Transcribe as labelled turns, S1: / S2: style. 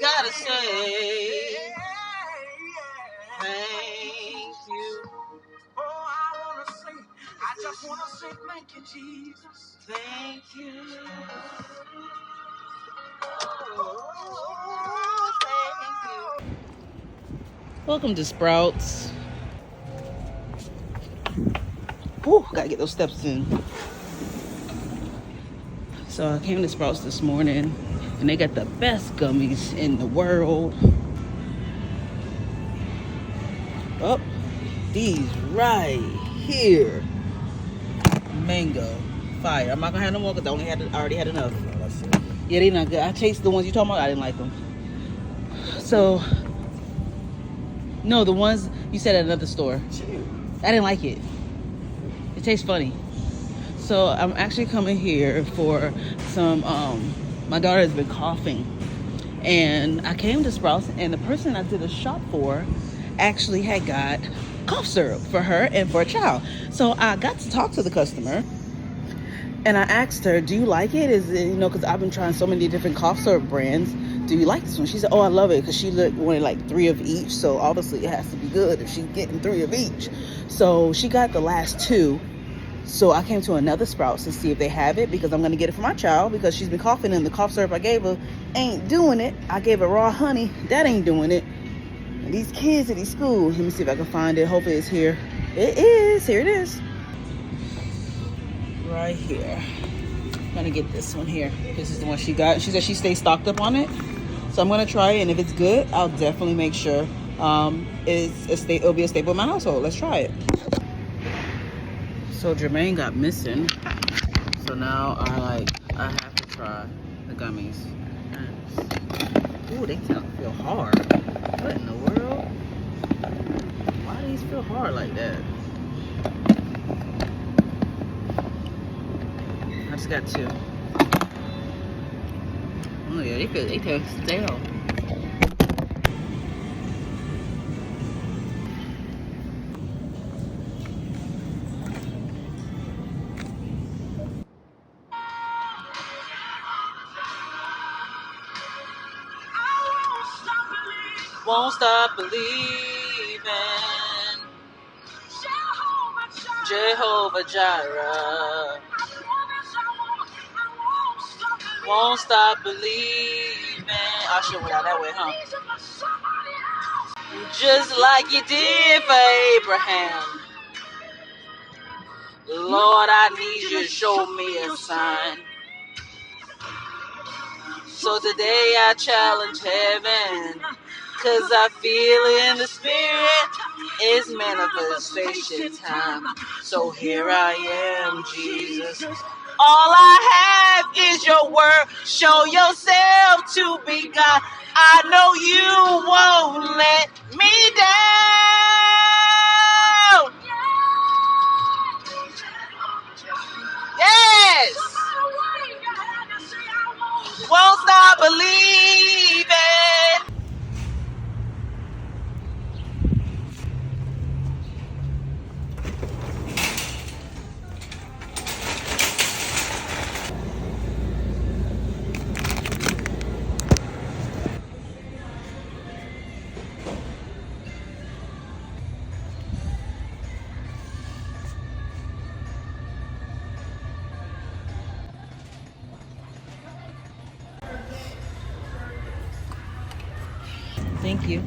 S1: gotta say thank you. Oh, I just wanna say thank you, Jesus. Thank you. Oh, thank you. Welcome to Sprouts. Whew, gotta get those steps in. So I came to Sprouts this morning and they got the best gummies in the world. Oh, these right here. Mango. Fire. I'm not gonna have no more because I already had enough. Yeah, they not good. I chased the ones you talking about. I didn't like them. So, no, the ones you said at another store. I didn't like it. It tastes funny. So I'm actually coming here for some, my daughter has been coughing. And I came to Sprouts and the person I did a shop for actually had got cough syrup for her and for a child. So I got to talk to the customer and I asked her, do you like it? Is it, because I've been trying so many different cough syrup brands. Do you like this one? She said, oh, I love it, because she wanted like 3 of each. So obviously it has to be good if she's getting 3 of each. So she got the last 2. So I came to another Sprouts to see if they have it, because I'm going to get it for my child because she's been coughing and the cough syrup I gave her ain't doing it. I gave her raw honey. That ain't doing it. And these kids at these schools, let me see if I can find it. Hopefully it's here. It is. Here it is. Right here. I'm going to get this one here. This is the one she got. She said she stays stocked up on it. So I'm going to try it. And if it's good, I'll definitely make sure it'll be a staple in my household. Let's try it. So Jermaine got missing, so now I have to try the gummies. Ooh, they feel hard. What in the world? Why do these feel hard like that? I just got 2. Oh yeah, they taste stale. Won't stop believing. Jehovah Jireh. Won't stop believing. I should have went out that way, huh? Just like you did for Abraham. Lord, I need you to show me a sign. So today I challenge heaven, 'cause I feel in the spirit it's manifestation time. So here I am, Jesus. All I have is your word. Show yourself to be God. I know you won't let me down. Yes. Won't stop believing. Thank you.